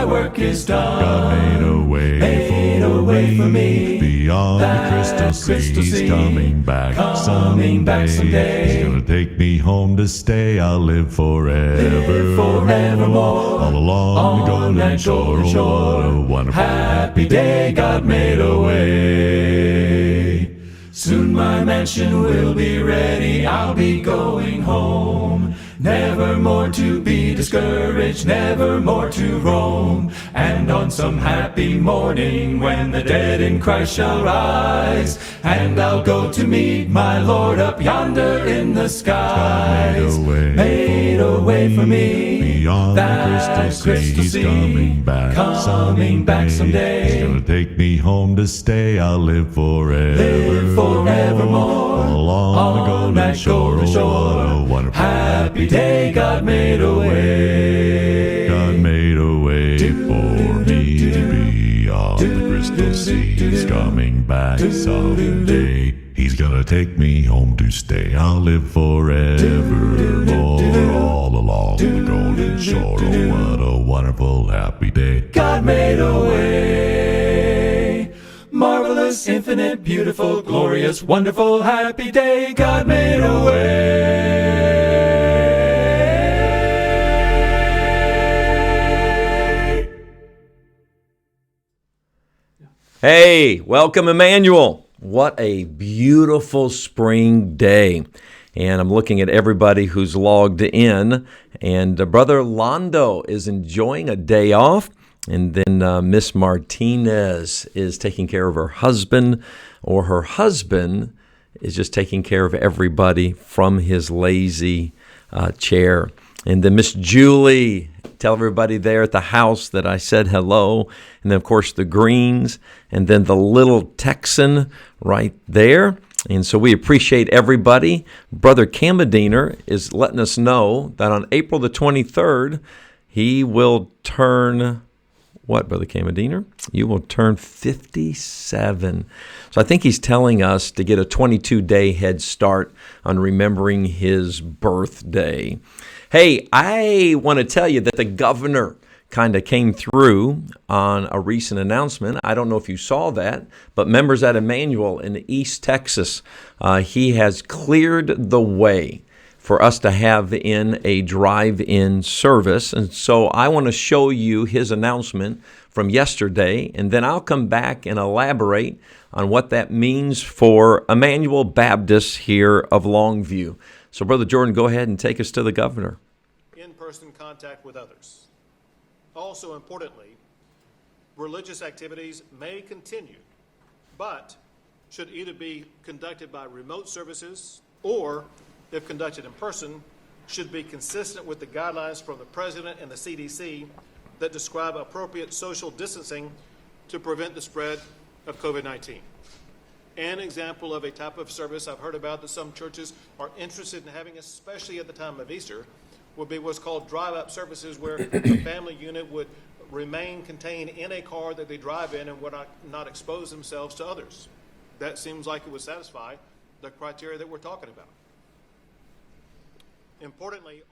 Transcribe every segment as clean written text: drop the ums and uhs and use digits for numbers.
work is done. God made a way for me. Beyond the crystal sea, He's coming back someday. He's gonna take me home to stay. I'll live forevermore. All along the golden shore. Oh, what a wonderful happy day. God made a way. Soon my mansion will be ready. I'll be going home. Never more to be discouraged, never more to roam. And on some happy morning when the dead in Christ shall rise, and I'll go to meet my Lord up yonder in the skies. Made a way for me. Beyond the crystal sea, He's coming back someday. He's gonna take me home to stay. I'll live forevermore. All along the golden shore. Oh, what a wonderful happy day. God made a way. God made a way for me to be on the crystal sea. He's coming back someday. He's gonna take me home to stay. I'll live forevermore. All along the golden shore. Oh, what a wonderful happy day. God made a way. Marvelous, infinite, beautiful, glorious, wonderful, happy day. God made a way. Hey, welcome Emmanuel. What a beautiful spring day. And I'm looking at everybody who's logged in. And Brother Londo is enjoying a day off. And then Miss Martinez is taking care of her husband, or her husband is just taking care of everybody from his lazy chair. And then Miss Julie, tell everybody there at the house that I said hello. And then, of course, the Greens, and then the little Texan right there. And so we appreciate everybody. Brother Camadiner is letting us know that on April the 23rd, he will turn, what, Brother Camadiner? You will turn 57. So I think he's telling us to get a 22-day head start on remembering his birthday. Hey, I want to tell you that the governor kind of came through on a recent announcement. I don't know if you saw that, but members at Emmanuel in East Texas, he has cleared the way for us to have in a drive-in service. And so I want to show you his announcement from yesterday, and then I'll come back and elaborate on what that means for Emmanuel Baptist here of Longview. So, Brother Jordan, go ahead and take us to the governor. In-person contact with others. Also, importantly, religious activities may continue, but should either be conducted by remote services or, if conducted in person, should be consistent with the guidelines from the President and the CDC that describe appropriate social distancing to prevent the spread of COVID-19. An example of a type of service I've heard about that some churches are interested in having, especially at the time of Easter, would be what's called drive-up services, where the family unit would remain contained in a car that they drive in and would not expose themselves to others. That seems like it would satisfy the criteria that we're talking about. Importantly,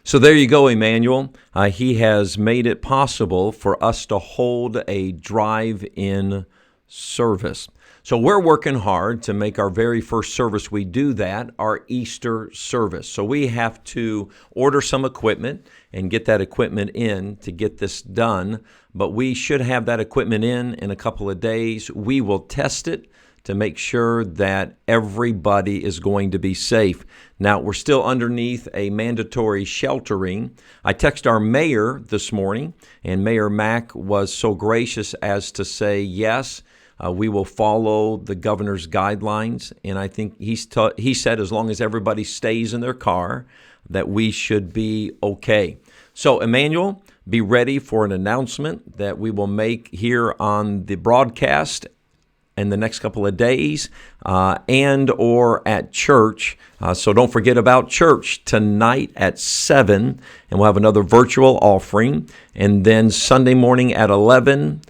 so there you go, Emmanuel. He has made it possible for us to hold a drive-in service. So we're working hard to make our very first service we do that our Easter service. So we have to order some equipment and get that equipment in to get this done. But we should have that equipment in a couple of days. We will test it to make sure that everybody is going to be safe. Now, we're still underneath a mandatory sheltering. I texted our mayor this morning, and Mayor Mack was so gracious as to say, yes, we will follow the governor's guidelines. And I think he said as long as everybody stays in their car, that we should be okay. So, Emmanuel, be ready for an announcement that we will make here on the broadcast in the next couple of days and or at church. So don't forget about church tonight at 7, and we'll have another virtual offering. And then Sunday morning at 11,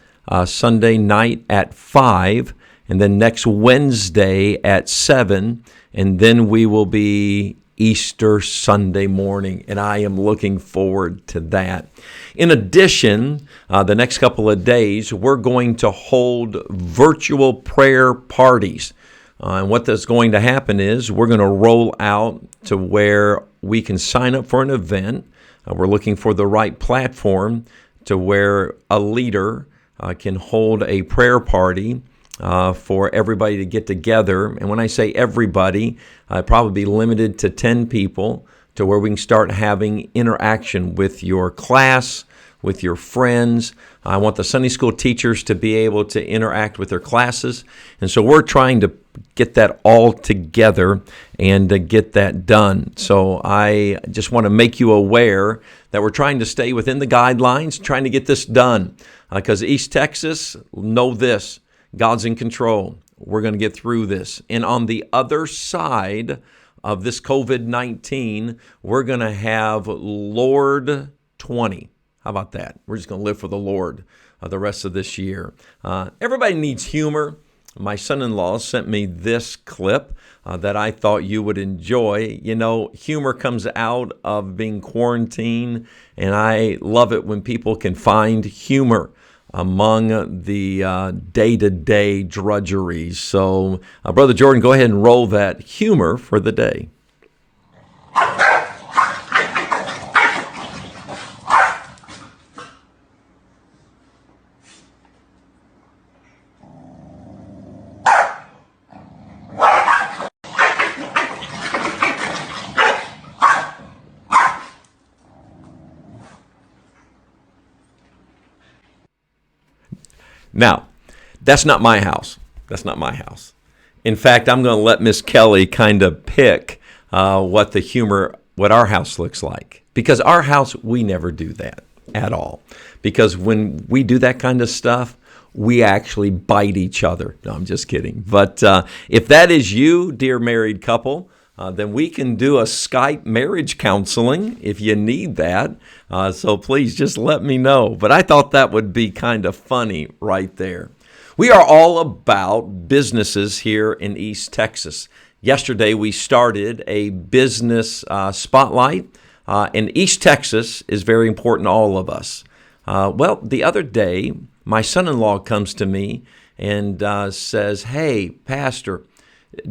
Sunday night at 5, and then next Wednesday at 7. And then we will be Easter Sunday morning, and I am looking forward to that. In addition, the next couple of days, we're going to hold virtual prayer parties. And what that's going to happen is we're going to roll out to where we can sign up for an event. We're looking for the right platform to where a leader can hold a prayer party for everybody to get together. And when I say everybody, probably be limited to 10 people, to where we can start having interaction with your class, with your friends. I want the Sunday school teachers to be able to interact with their classes. And so we're trying to get that all together and to get that done. So I just want to make you aware that we're trying to stay within the guidelines, trying to get this done. Because East Texas, know this, God's in control. We're going to get through this. And on the other side of this COVID-19, we're going to have Lord 20. How about that? We're just going to live for the Lord the rest of this year. Everybody needs humor. My son-in-law sent me this clip that I thought you would enjoy. You know, humor comes out of being quarantined, and I love it when people can find humor among the day-to-day drudgeries. So, Brother Jordan, go ahead and roll that humor for the day. Now, that's not my house. That's not my house. In fact, I'm going to let Miss Kelly kind of pick what our house looks like. Because our house, we never do that at all. Because when we do that kind of stuff, we actually bite each other. No, I'm just kidding. But if that is you, dear married couple, then we can do a Skype marriage counseling if you need that. So please just let me know. But I thought that would be kind of funny right there. We are all about businesses here in East Texas. Yesterday we started a business spotlight. And East Texas is very important to all of us. Well, the other day, my son-in-law comes to me and says, "Hey, Pastor,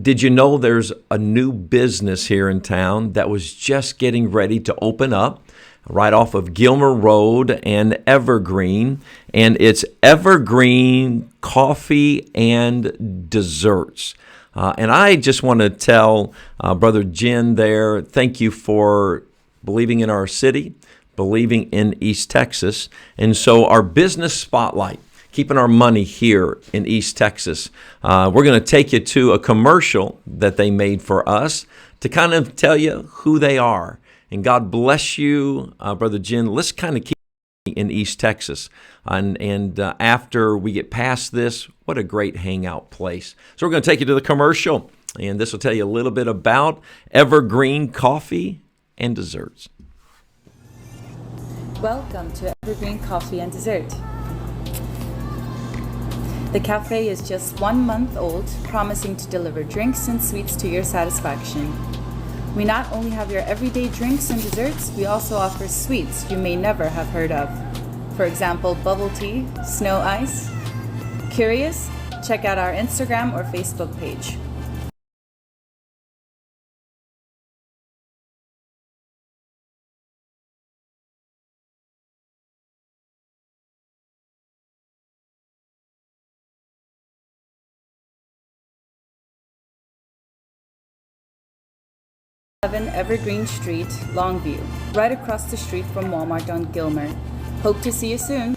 did you know there's a new business here in town that was just getting ready to open up right off of Gilmer Road and Evergreen, and it's Evergreen Coffee and Desserts." And I just want to tell Brother Jen there, thank you for believing in our city, believing in East Texas. And so our business spotlight, keeping our money here in East Texas. We're going to take you to a commercial that they made for us to kind of tell you who they are. And God bless you, Brother Jen. Let's kind of keep in East Texas. And after we get past this, what a great hangout place. So we're going to take you to the commercial, and this will tell you a little bit about Evergreen Coffee and Desserts. Welcome to Evergreen Coffee and Dessert. The cafe is just 1 month old, promising to deliver drinks and sweets to your satisfaction. We not only have your everyday drinks and desserts, we also offer sweets you may never have heard of. For example, bubble tea, snow ice. Curious? Check out our Instagram or Facebook page. Evergreen Street, Longview, right across the street from Walmart on Gilmer. Hope to see you soon.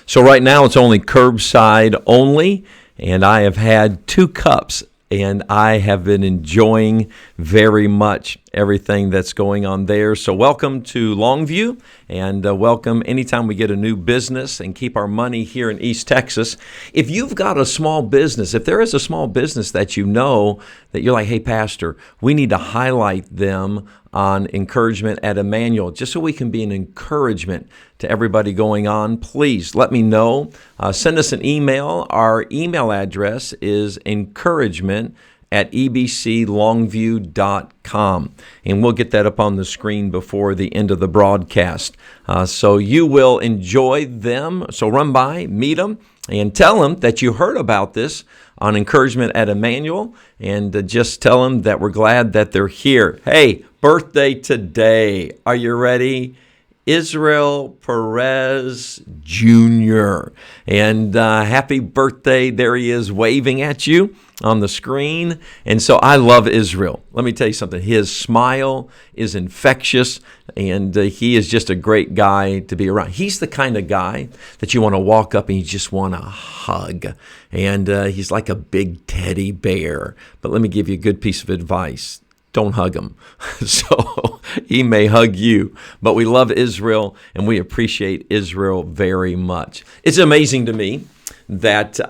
So right now it's only curbside only, and I have had 2 cups, and I have been enjoying very much everything that's going on there. So welcome to Longview, and welcome anytime we get a new business and keep our money here in East Texas. If you've got a small business, if there is a small business that you know that you're like, "Hey, Pastor, we need to highlight them on encouragement at Emmanuel," just so we can be an encouragement to everybody going on, please let me know. Send us an email. Our email address is encouragement at ebclongview.com. And we'll get that up on the screen before the end of the broadcast. So you will enjoy them. So run by, meet them, and tell them that you heard about this on Encouragement at Emmanuel. And just tell them that we're glad that they're here. Hey, birthday today. Are you ready? Israel Perez Jr. And happy birthday. There he is waving at you on the screen. And so I love Israel. Let me tell you something. His smile is infectious, and he is just a great guy to be around. He's the kind of guy that you want to walk up and you just want to hug. And he's like a big teddy bear. But let me give you a good piece of advice. Don't hug him. So he may hug you. But we love Israel, and we appreciate Israel very much. It's amazing to me that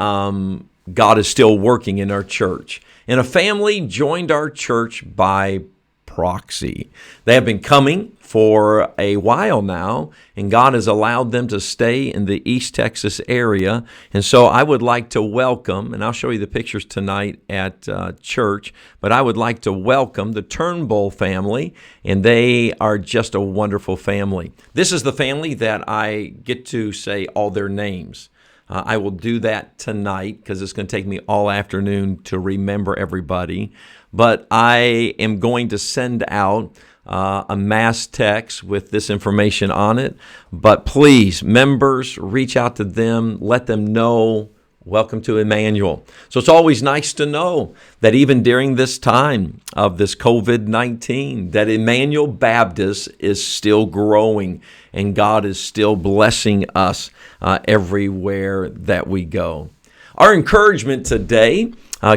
God is still working in our church. And a family joined our church by proxy. They have been coming for a while now, and God has allowed them to stay in the East Texas area. And so I would like to welcome, and I'll show you the pictures tonight at church, but I would like to welcome the Turnbull family, and they are just a wonderful family. This is the family that I get to say all their names. I will do that tonight because it's going to take me all afternoon to remember everybody. But I am going to send out a mass text with this information on it. But please, members, reach out to them. Let them know, welcome to Emmanuel. So it's always nice to know that even during this time of this COVID-19, that Emmanuel Baptist is still growing and God is still blessing us everywhere that we go. Our encouragement today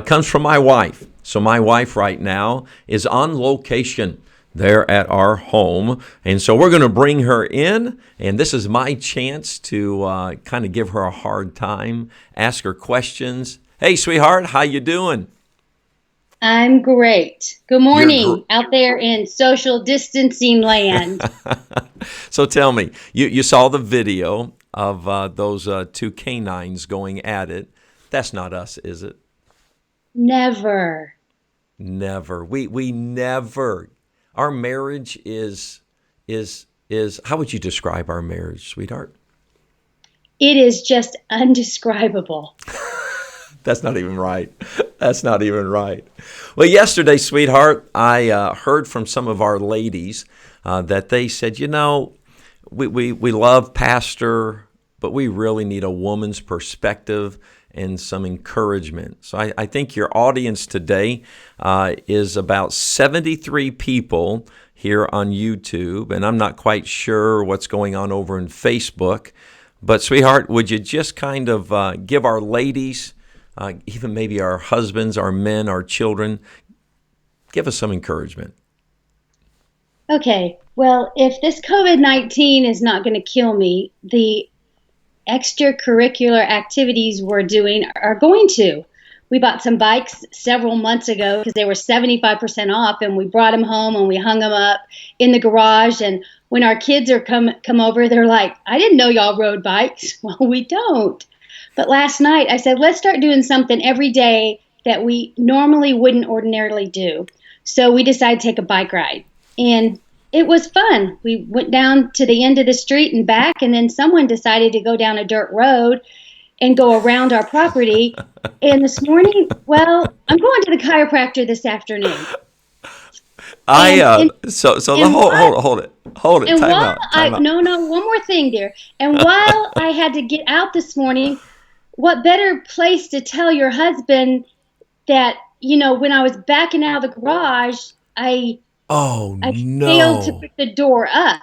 comes from my wife. So my wife right now is on location there at our home. And so we're going to bring her in, and this is my chance to kind of give her a hard time, ask her questions. Hey, sweetheart, how you doing? I'm great. Good morning out there in social distancing land. So tell me, you saw the video of those two canines going at it. That's not us, is it? Never. Never. We never. Our marriage is how would you describe our marriage, sweetheart? It is just undescribable. That's not even right. That's not even right. Well, yesterday, sweetheart, I heard from some of our ladies that they said, you know, we love Pastor, but we really need a woman's perspective and some encouragement. So I think your audience today is about 73 people here on YouTube, and I'm not quite sure what's going on over in Facebook. But, sweetheart, would you just kind of give our ladies, even maybe our husbands, our men, our children, give us some encouragement? Okay, well, if this COVID-19 is not going to kill me, the extracurricular activities we're doing are going to. We bought some bikes several months ago because they were 75% off, and we brought them home and we hung them up in the garage. And when our kids are come over, they're like, I didn't know y'all rode bikes. Well, we don't. But last night I said, let's start doing something every day that we normally wouldn't ordinarily do. So we decided to take a bike ride. And it was fun. We went down to the end of the street and back, and then someone decided to go down a dirt road and go around our property. And this morning, well, I'm going to the chiropractor this afternoon. Hold it. Time out. No, one more thing, dear. And while I had to get out this morning, what better place to tell your husband that, you know, when I was backing out of the garage, I failed to put the door up.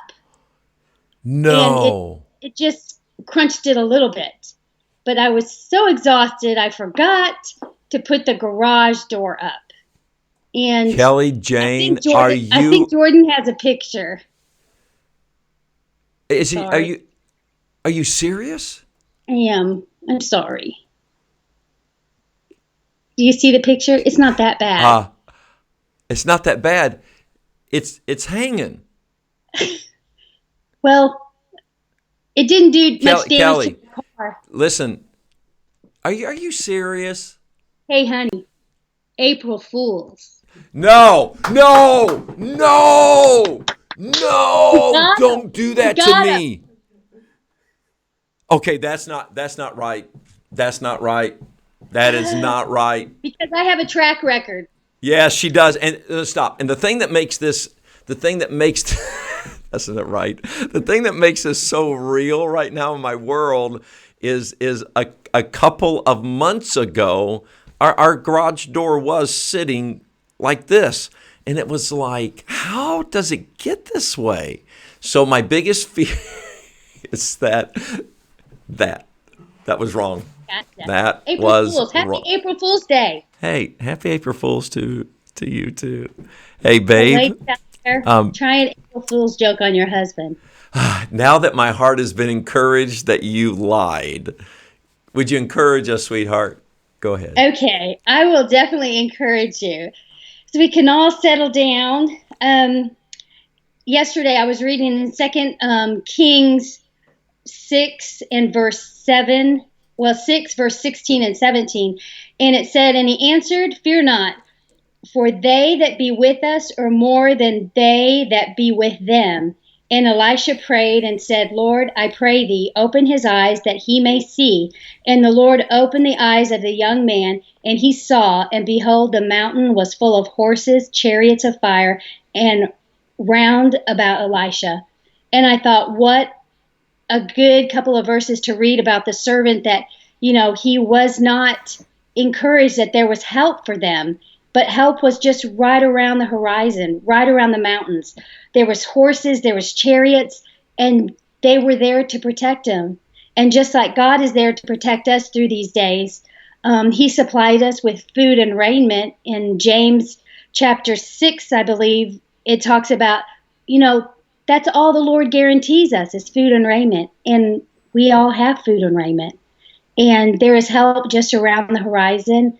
No. And it just crunched it a little bit. But I was so exhausted, I forgot to put the garage door up. And Kelly Jane, I think Jordan has a picture. Is he? Are you serious? I am. I'm sorry. Do you see the picture? It's not that bad. It's not that bad. It's hanging. Well, it didn't do much damage Kelly, to the car. Listen, are you serious? Hey, honey, April Fools. No, no, no, no! Got 'em. Don't do that to Got 'em. me. Okay, that's not right. That's not right. That is not right. Because I have a track record. Yes, she does. And stop. And the thing that makes this, that's not right. The thing that makes this so real right now in my world is a couple of months ago, our garage door was sitting like this. And it was like, how does it get this way? So my biggest fear is that was wrong. Gotcha. That April was Fools. Happy wrong. April Fool's Day. Hey, happy April Fools to you too. Hey, babe. Ladies out there, try an April Fool's joke on your husband. Now that my heart has been encouraged that you lied, would you encourage us, sweetheart? Go ahead. Okay, I will definitely encourage you. So we can all settle down. Yesterday I was reading in 2 Kings 6 and verse 7. Well, 6 verse 16 and 17. And it said, and he answered, fear not, for they that be with us are more than they that be with them. And Elisha prayed and said, Lord, I pray thee, open his eyes that he may see. And the Lord opened the eyes of the young man, and he saw, and behold, the mountain was full of horses, chariots of fire, and round about Elisha. And I thought, what a good couple of verses to read about the servant that, he was not encouraged that there was help for them, but help was just right around the horizon, right around the mountains. There was horses, there was chariots, and they were there to protect him. And just like God is there to protect us through these days, he supplied us with food and raiment. In James chapter 6, I believe, it talks about, that's all the Lord guarantees us is food and raiment. And we all have food and raiment. And there is help just around the horizon.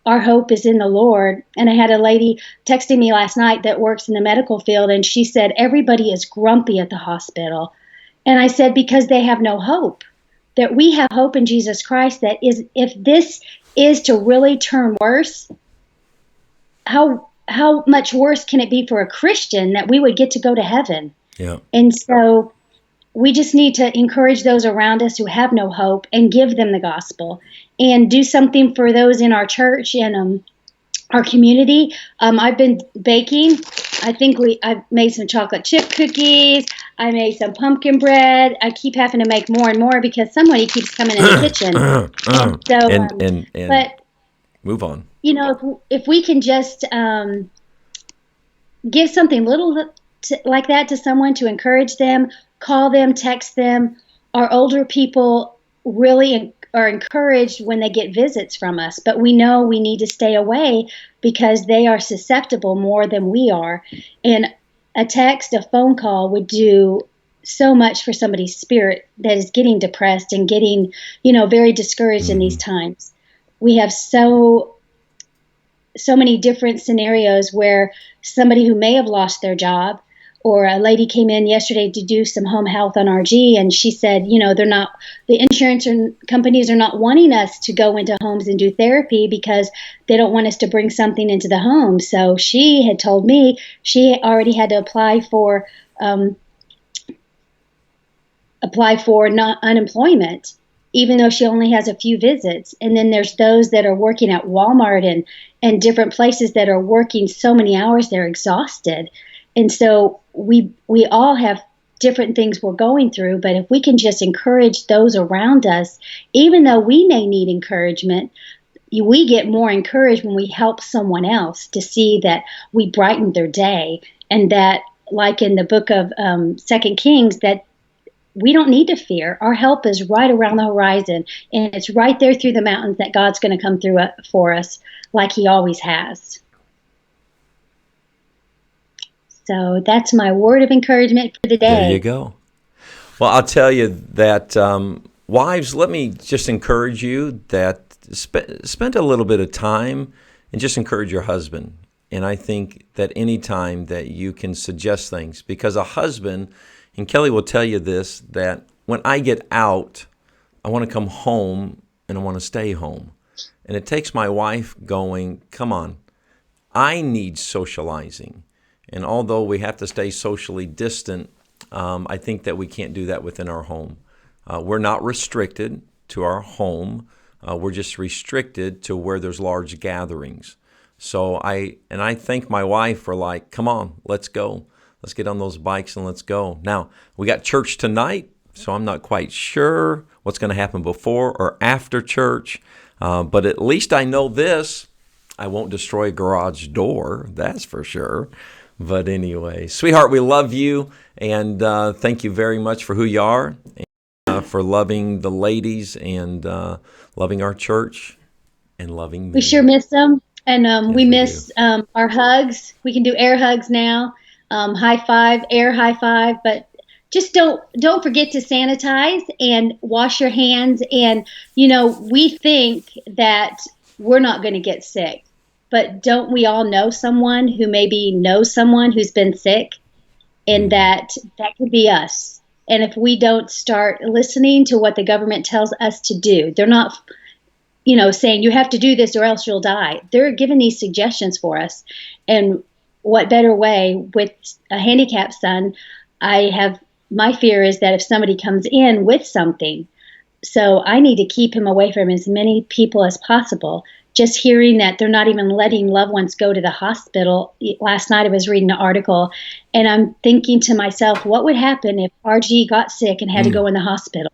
Our hope is in the Lord. And I had a lady texting me last night that works in the medical field, and she said, everybody is grumpy at the hospital. And I said, because they have no hope. That we have hope in Jesus Christ, that is, if this is to really turn worse, how much worse can it be for a Christian that we would get to go to heaven? Yeah. And so we just need to encourage those around us who have no hope and give them the gospel, and do something for those in our church and our community. I've been baking. I think I've made some chocolate chip cookies. I made some pumpkin bread. I keep having to make more and more because somebody keeps coming in the kitchen. But move on. If we can just give something little like that to someone to encourage them, call them, text them. Our older people really are encouraged when they get visits from us, but we know we need to stay away because they are susceptible more than we are. And a text, a phone call would do so much for somebody's spirit that is getting depressed and getting, very discouraged in these times. We have so many different scenarios where somebody who may have lost their job, or a lady came in yesterday to do some home health on RG, and she said, the insurance companies are not wanting us to go into homes and do therapy because they don't want us to bring something into the home. So she had told me she already had to apply for unemployment, even though she only has a few visits. And then there's those that are working at Walmart and different places that are working so many hours they're exhausted. And so we all have different things we're going through, but if we can just encourage those around us, even though we may need encouragement, we get more encouraged when we help someone else to see that we brighten their day, and that, like in the book of 2 Kings, that we don't need to fear. Our help is right around the horizon, and it's right there through the mountains that God's going to come through for us like he always has. So that's my word of encouragement for the day. There you go. Well, I'll tell you that, wives, let me just encourage you that spend a little bit of time and just encourage your husband. And I think that any time that you can suggest things, because a husband, and Kelly will tell you this, that when I get out, I want to come home and I want to stay home. And it takes my wife going, come on, I need socializing. And although we have to stay socially distant, I think that we can't do that within our home. We're not restricted to our home. We're just restricted to where there's large gatherings. So I thank my wife for like, come on, let's go. Let's get on those bikes and let's go. Now, we got church tonight, so I'm not quite sure what's going to happen before or after church. But at least I know this. I won't destroy a garage door, that's for sure. But anyway, sweetheart, we love you. And thank you very much for who you are, and for loving the ladies and loving our church and loving me. We sure miss them. And Yes, we we miss our hugs. We can do air hugs now. High five, air high five. But just don't forget to sanitize and wash your hands. And, we think that we're not going to get sick. But don't we all know someone who maybe knows someone who's been sick? And that could be us. And if we don't start listening to what the government tells us to do, they're not saying you have to do this or else you'll die. They're giving these suggestions for us. And what better way with a handicapped son? My fear is that if somebody comes in with something, so I need to keep him away from as many people as possible. Just hearing that they're not even letting loved ones go to the hospital. Last night I was reading an article and I'm thinking to myself, what would happen if RG got sick and had to go in the hospital?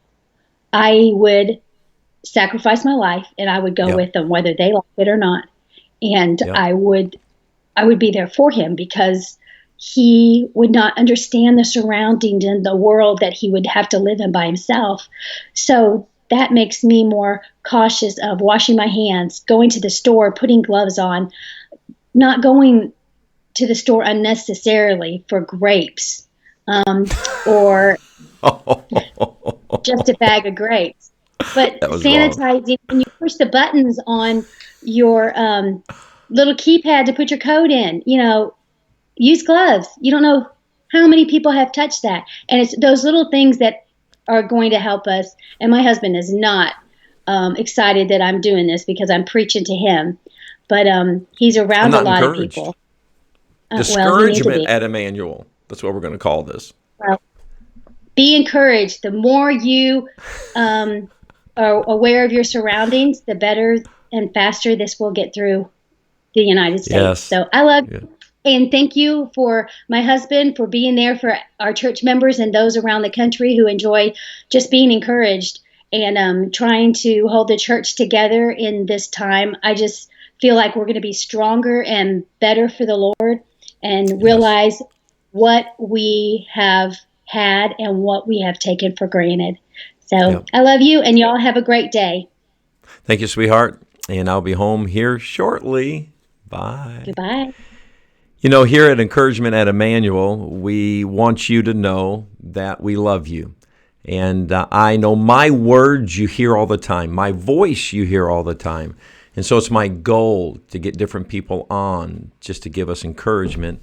I would sacrifice my life and I would go with them, whether they like it or not. And I would be there for him because he would not understand the surroundings and the world that he would have to live in by himself. So that makes me more cautious of washing my hands, going to the store, putting gloves on, not going to the store unnecessarily for grapes or just a bag of grapes. But sanitizing, when you push the buttons on your little keypad to put your code in, use gloves. You don't know how many people have touched that. And it's those little things that are going to help us. And my husband is not excited that I'm doing this because I'm preaching to him. But he's around a lot of people. Discouragement at Emmanuel. That's what we're going to call this. Well, be encouraged. The more you are aware of your surroundings, the better and faster this will get through the United States. Yes. So I love you. And thank you for my husband for being there for our church members and those around the country who enjoy just being encouraged and trying to hold the church together in this time. I just feel like we're going to be stronger and better for the Lord and realize what we have had and what we have taken for granted. So I love you, and y'all have a great day. Thank you, sweetheart. And I'll be home here shortly. Bye. Goodbye. Here at Encouragement at Emmanuel, we want you to know that we love you. And I know my words you hear all the time. My voice you hear all the time. And so it's my goal to get different people on just to give us encouragement.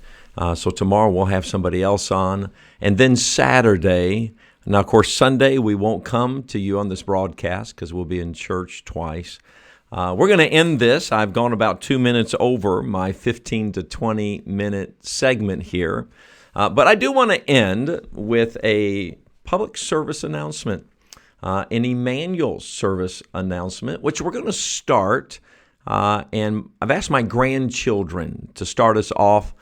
So tomorrow we'll have somebody else on. And then Saturday, now of course Sunday we won't come to you on this broadcast because we'll be in church twice. We're going to end this. I've gone about 2 minutes over my 15 to 20 minute segment here. But I do want to end with a public service announcement, an Emmanuel service announcement, which we're going to start. And I've asked my grandchildren to start us off.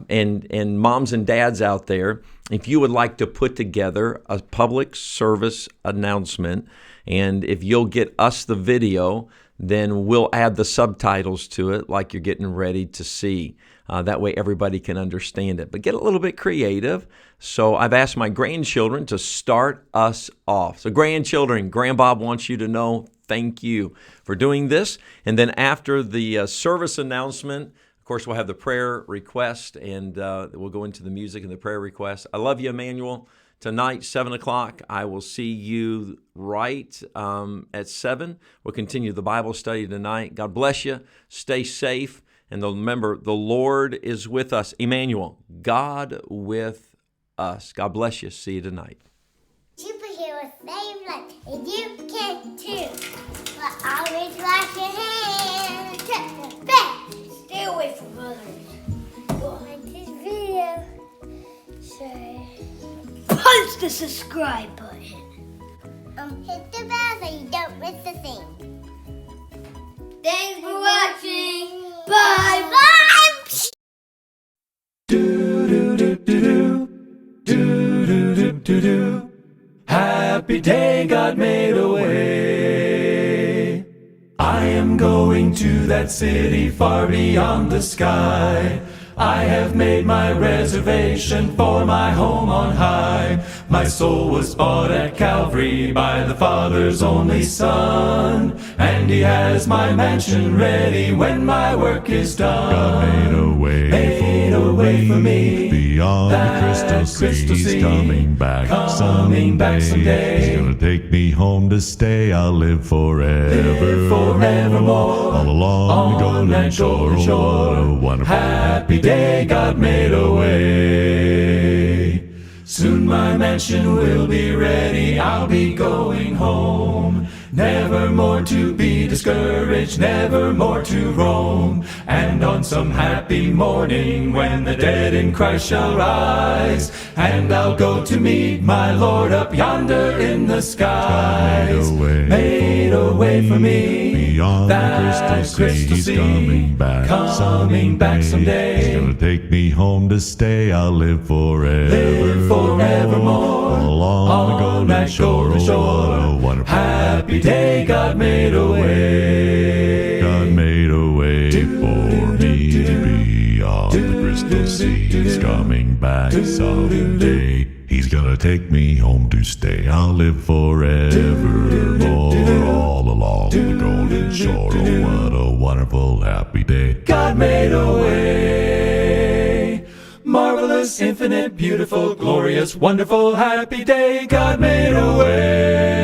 And moms and dads out there, if you would like to put together a public service announcement, and if you'll get us the video, then we'll add the subtitles to it like you're getting ready to see. That way everybody can understand it. But get a little bit creative. So I've asked my grandchildren to start us off. So grandchildren, Grandbob wants you to know thank you for doing this. And then after the service announcement, of course, we'll have the prayer request, and we'll go into the music and the prayer request. I love you, Emmanuel. Tonight, 7 o'clock, I will see you right at 7. We'll continue the Bible study tonight. God bless you. Stay safe. And remember, the Lord is with us. Emmanuel, God with us. God bless you. See you tonight. Superheroes save lives, and you can too. But always wash your hands. Check the back. Stay away from others. the subscribe button. Hit the bell so you don't miss a thing. Thanks for watching. Bye bye. Happy day, God made a way. I am going to that city far beyond the sky. I have made my reservation for my home on high. My soul was bought at Calvary by the Father's only Son, and He has my mansion ready when my work is done. God made a way for me beyond the crystal sea. He's coming back someday. He's gonna take me home to stay. I'll live forevermore. All along the golden shore. What a wonderful happy day, God made a way. Soon my mansion will be ready, I'll be going home. Never more to be discouraged, never more to roam. And on some happy morning when the dead in Christ shall rise, and I'll go to meet my Lord up yonder in the skies. made a way for me beyond the crystal sea. He's coming back someday. He's gonna take me home to stay. I'll live forevermore. All along the golden shore. What a wonderful happy day, God made a way. God made a way for me beyond the crystal sea. He's coming back someday. He's gonna take me home to stay. I'll live forevermore. All along the golden shore. Oh, what a wonderful happy day. God made a way. Marvelous, infinite, beautiful, glorious, wonderful, happy day. God made a way.